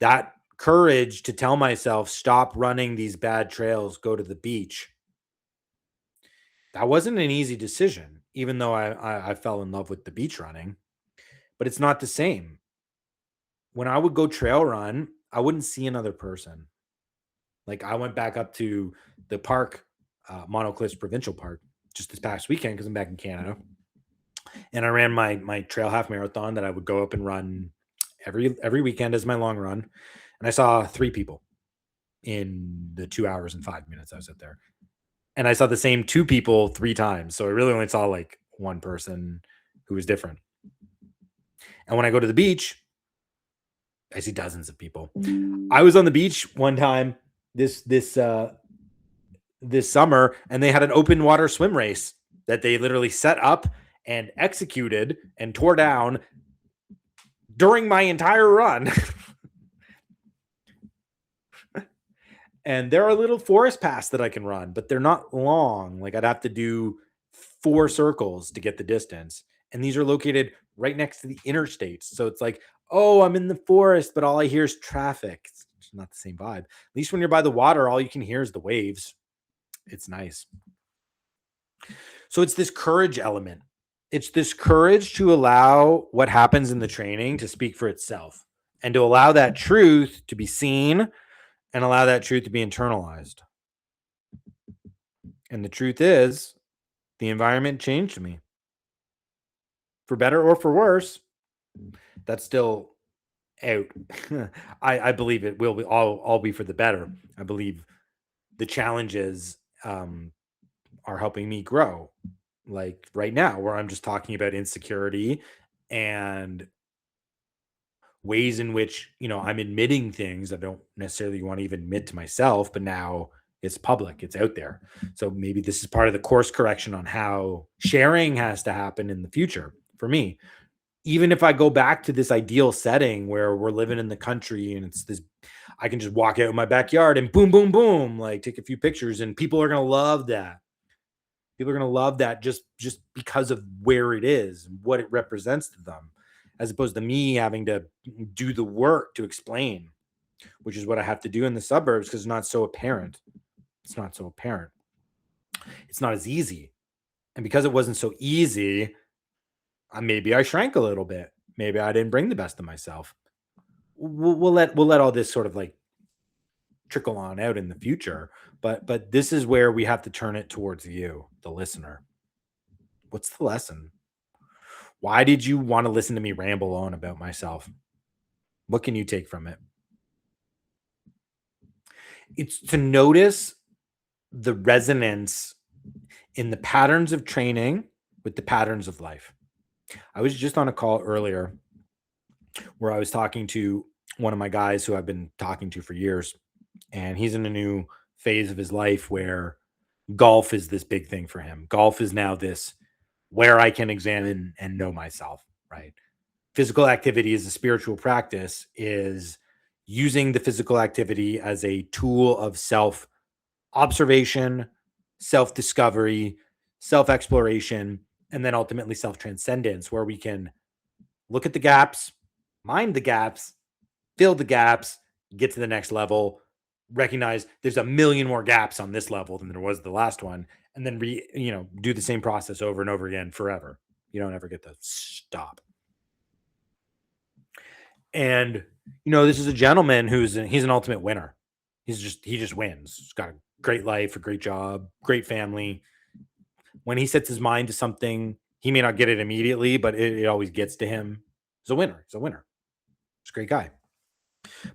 That courage to tell myself, stop running these bad trails, go to the beach. That wasn't an easy decision, even though I fell in love with the beach running, but it's not the same. When I would go trail run, I wouldn't see another person. Like I went back up to the park, Mono Cliffs Provincial Park, just this past weekend because I'm back in Canada. And I ran my trail half marathon that I would go up and run every weekend as my long run. And I saw 3 people in the 2 hours and 5 minutes I was out there. And I saw the same 2 people 3 times. So I really only saw like one person who was different. And when I go to the beach, I see dozens of people. I was on the beach one time this summer, and they had an open water swim race that they literally set up and executed and tore down during my entire run. And there are little forest paths that I can run, but they're not long. Like I'd have to do 4 circles to get the distance. And these are located right next to the interstates. So it's like, oh, I'm in the forest, but all I hear is traffic. It's not the same vibe. At least when you're by the water, all you can hear is the waves. It's nice. So it's this courage element. It's this courage to allow what happens in the training to speak for itself and to allow that truth to be seen and allow that truth to be internalized. And the truth is, the environment changed me for better or for worse. That's still out. I believe it will be all be for the better. I believe the challenges are helping me grow. Like right now, where I'm just talking about insecurity and ways in which, I'm admitting things I don't necessarily want to even admit to myself, but now it's public, it's out there. So maybe this is part of the course correction on how sharing has to happen in the future for me. Even if I go back to this ideal setting where we're living in the country and it's this, I can just walk out in my backyard and boom, boom, boom, like take a few pictures and people are going to love that. People are going to love that just because of where it is and what it represents to them, as opposed to me having to do the work to explain, which is what I have to do in the suburbs because it's not so apparent. It's not so apparent. It's not as easy. And because it wasn't so easy, maybe I shrank a little bit. Maybe I didn't bring the best of myself. We'll let all this sort of like trickle on out in the future. But this is where we have to turn it towards you, the listener. What's the lesson? Why did you want to listen to me ramble on about myself? What can you take from it? It's to notice the resonance in the patterns of training with the patterns of life. I was just on a call earlier where I was talking to one of my guys who I've been talking to for years, and he's in a new phase of his life where golf is this big thing for him. Golf is now this where I can examine and know myself, right? Physical activity is a spiritual practice, is using the physical activity as a tool of self observation, self discovery, self exploration, and then ultimately self transcendence, where we can look at the gaps, mind the gaps, fill the gaps, get to the next level, recognize there's a million more gaps on this level than there was the last one, and then do the same process over and over again forever. You don't ever get to stop. And this is a gentleman he's an ultimate winner. He just wins. He's got a great life, a great job, great family. When he sets his mind to something, he may not get it immediately, but it always gets to him. He's a winner. He's a winner. He's a great guy.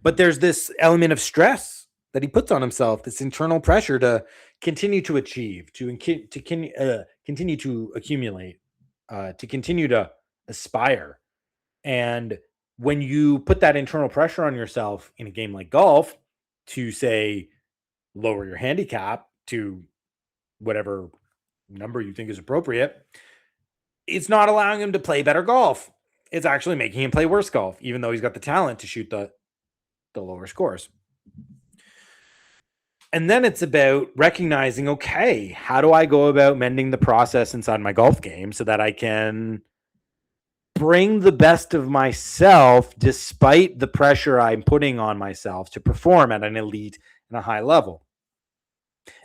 But there's this element of stress that he puts on himself, this internal pressure to continue to achieve, to continue to accumulate, to continue to aspire. And when you put that internal pressure on yourself in a game like golf to say, lower your handicap to whatever number you think is appropriate, it's not allowing him to play better golf. It's actually making him play worse golf, even though he's got the talent to shoot the lower scores. And then it's about recognizing, okay, how do I go about mending the process inside my golf game so that I can bring the best of myself despite the pressure I'm putting on myself to perform at an elite and a high level.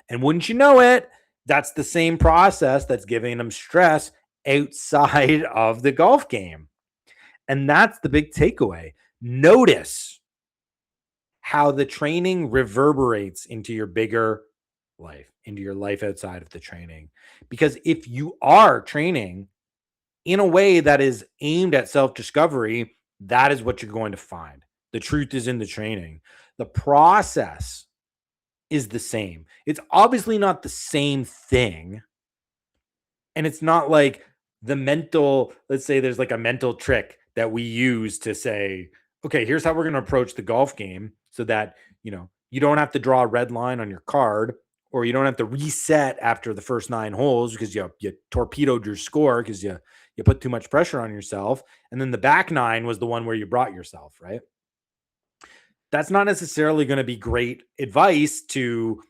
And wouldn't you know it, that's the same process that's giving them stress outside of the golf game. And that's the big takeaway. Notice how the training reverberates into your bigger life, into your life outside of the training. Because if you are training in a way that is aimed at self-discovery, that is what you're going to find. The truth is in the training. The process is the same. It's obviously not the same thing. And it's not like the mental, let's say there's like a mental trick that we use to say, okay, here's how we're going to approach the golf game so that, you don't have to draw a red line on your card, or you don't have to reset after the first 9 holes because you torpedoed your score because you put too much pressure on yourself. And then the back 9 was the one where you brought yourself, right? That's not necessarily going to be great advice to,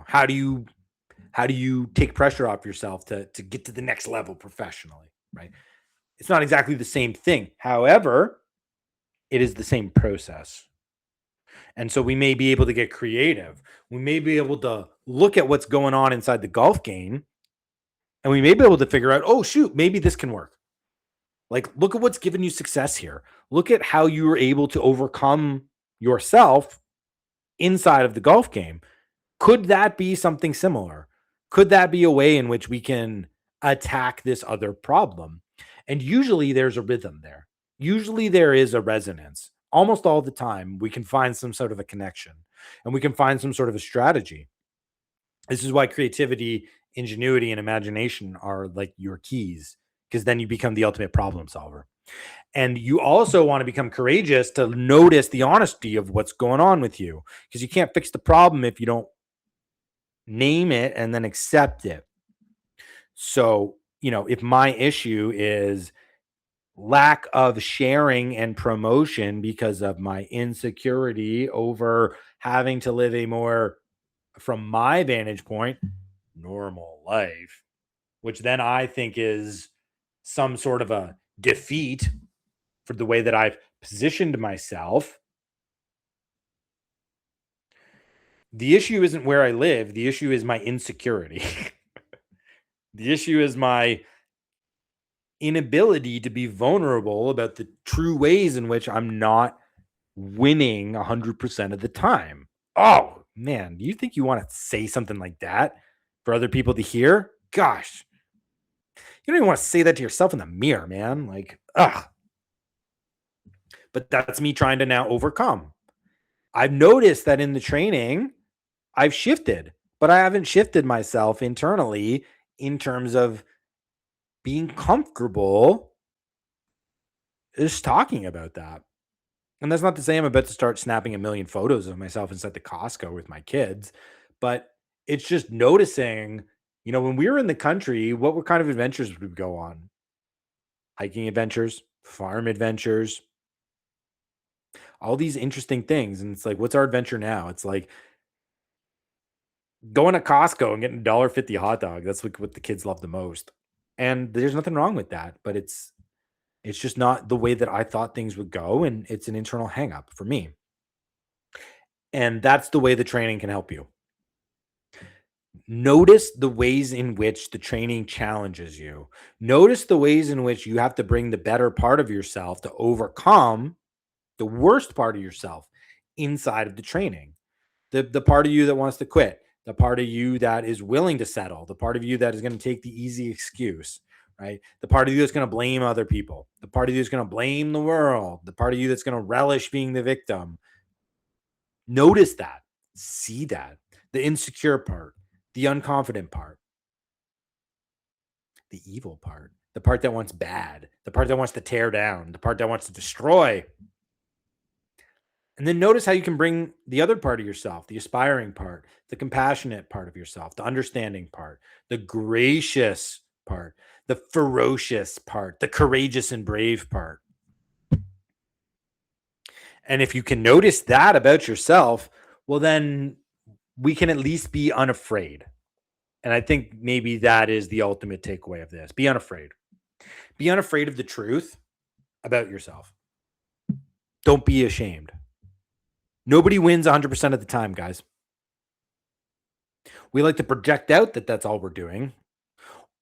how do you take pressure off yourself to get to the next level professionally, right? It's not exactly the same thing. However, it is the same process. And so we may be able to get creative. We may be able to look at what's going on inside the golf game, and we may be able to figure out, oh, shoot, maybe this can work. Like, look at what's given you success here. Look at how you were able to overcome yourself inside of the golf game. Could that be something similar? Could that be a way in which we can attack this other problem? And usually there's a rhythm there. Usually there is a resonance. Almost all the time, we can find some sort of a connection, and we can find some sort of a strategy. This is why creativity, ingenuity, and imagination are like your keys, because then you become the ultimate problem solver. And you also want to become courageous to notice the honesty of what's going on with you, because you can't fix the problem if you don't name it and then accept it. So, if my issue is lack of sharing and promotion because of my insecurity over having to live a more, from my vantage point, normal life, which then I think is some sort of a defeat for the way that I've positioned myself. The issue isn't where I live. The issue is my insecurity. The issue is my inability to be vulnerable about the true ways in which I'm not winning 100% of the time. Oh, man, do you think you want to say something like that for other people to hear? Gosh, you don't even want to say that to yourself in the mirror, man. Like, ugh. But that's me trying to now overcome. I've noticed that in the training, I've shifted, but I haven't shifted myself internally in terms of being comfortable just talking about that. And that's not to say I'm about to start snapping a million photos of myself inside the Costco with my kids, but it's just noticing, when we were in the country, what kind of adventures would we go on? Hiking adventures, farm adventures, all these interesting things. And it's like, what's our adventure now? It's like going to Costco and getting $1.50 hot dog. That's what the kids love the most. And there's nothing wrong with that, but it's just not the way that I thought things would go, and it's an internal hang up for me. And that's the way the training can help you. Notice the ways in which the training challenges you. Notice the ways in which you have to bring the better part of yourself to overcome the worst part of yourself inside of the training. The part of you that wants to quit, the part of you that is willing to settle, the part of you that is going to take the easy excuse, right? The part of you that's going to blame other people, the part of you that's going to blame the world, the part of you that's going to relish being the victim. Notice that, see that, the insecure part, the unconfident part, the evil part, the part that wants bad, the part that wants to tear down, the part that wants to destroy. And then notice how you can bring the other part of yourself, the aspiring part, the compassionate part of yourself, the understanding part, the gracious part, the ferocious part, the courageous and brave part. And if you can notice that about yourself, well, then we can at least be unafraid. And I think maybe that is the ultimate takeaway of this. Be unafraid. Be unafraid of the truth about yourself. Don't be ashamed. Nobody wins 100% of the time, guys. We like to project out that that's all we're doing.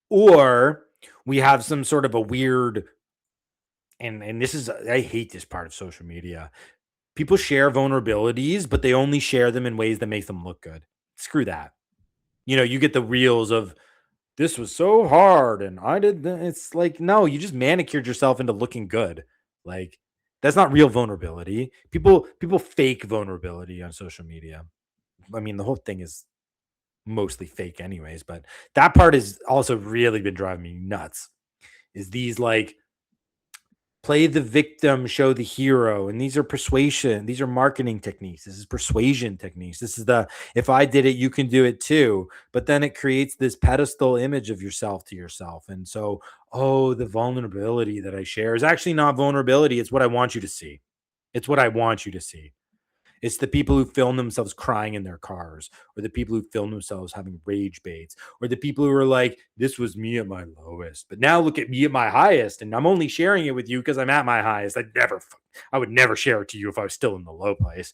Or we have some sort of a weird, and this is, I hate this part of social media. People share vulnerabilities, but they only share them in ways that make them look good. Screw that. You get the reels of this was so hard and I did it's like, no, you just manicured yourself into looking good. Like that's not real vulnerability. People fake vulnerability on social media. I mean, the whole thing is mostly fake anyways, but that part has also really been driving me nuts. Is these like play the victim, show the hero. And these are persuasion. These are marketing techniques. This is persuasion techniques. This is the if I did it, you can do it too. But then it creates this pedestal image of yourself to yourself. And so, oh, the vulnerability that I share is actually not vulnerability. It's what I want you to see. It's what I want you to see. It's the people who film themselves crying in their cars, or the people who film themselves having rage baits, or the people who are like, this was me at my lowest, but now look at me at my highest. And I'm only sharing it with you because I'm at my highest. I would never share it to you if I was still in the low place.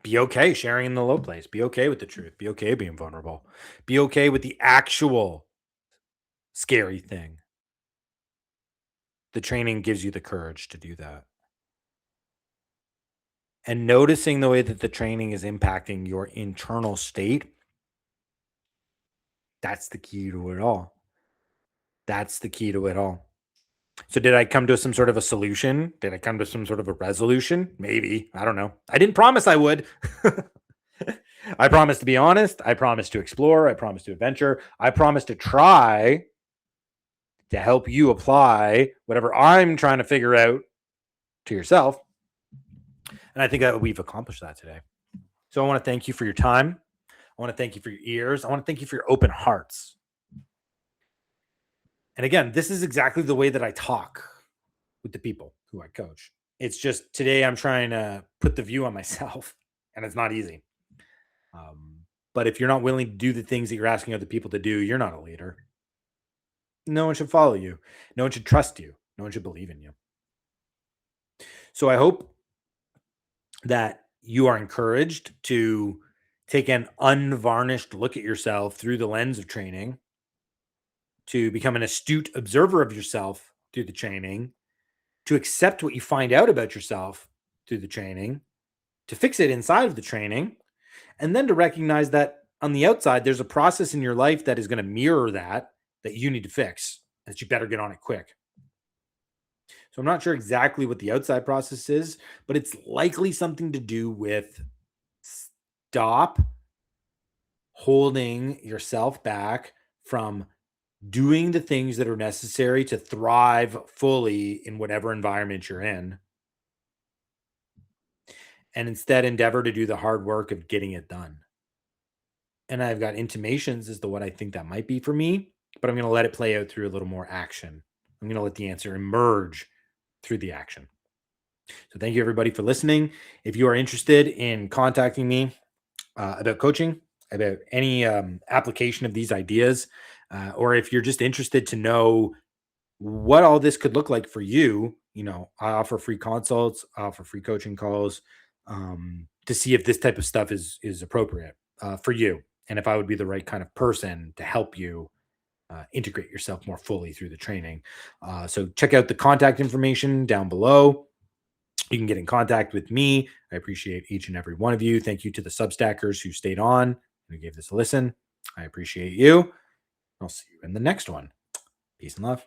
Be okay sharing in the low place. Be okay with the truth. Be okay being vulnerable. Be okay with the actual scary thing. The training gives you the courage to do that. And noticing the way that the training is impacting your internal state, that's the key to it all. That's the key to it all. So did I come to some sort of a solution? Did I come to some sort of a resolution? Maybe. I don't know. I didn't promise I would. I promised to be honest. I promised to explore. I promised to adventure. I promised to try to help you apply whatever I'm trying to figure out to yourself. And I think that we've accomplished that today. So I want to thank you for your time. I want to thank you for your ears. I want to thank you for your open hearts. And again, this is exactly the way that I talk with the people who I coach. It's just today I'm trying to put the view on myself, and it's not easy. But if you're not willing to do the things that you're asking other people to do, you're not a leader. No one should follow you. No one should trust you. No one should believe in you. So I hope that you are encouraged to take an unvarnished look at yourself through the lens of training, to become an astute observer of yourself through the training, to accept what you find out about yourself through the training, to fix it inside of the training, and then to recognize that on the outside, there's a process in your life that is going to mirror that you need to fix, that you better get on it quick. So I'm not sure exactly what the outside process is, but it's likely something to do with stop holding yourself back from doing the things that are necessary to thrive fully in whatever environment you're in, and instead endeavor to do the hard work of getting it done. And I've got intimations as to what I think that might be for me, but I'm going to let it play out through a little more action. I'm going to let the answer emerge through the action. So thank you everybody for listening. If you are interested in contacting me about coaching, about any application of these ideas, or if you're just interested to know what all this could look like for you, I offer free consults, I offer free coaching calls to see if this type of stuff is appropriate for you, and if I would be the right kind of person to help you integrate yourself more fully through the training. So check out the contact information down below. You can get in contact with me. I appreciate each and every one of you. Thank you to the Substackers who stayed on and who gave this a listen. I appreciate you. I'll see you in the next one. Peace and love.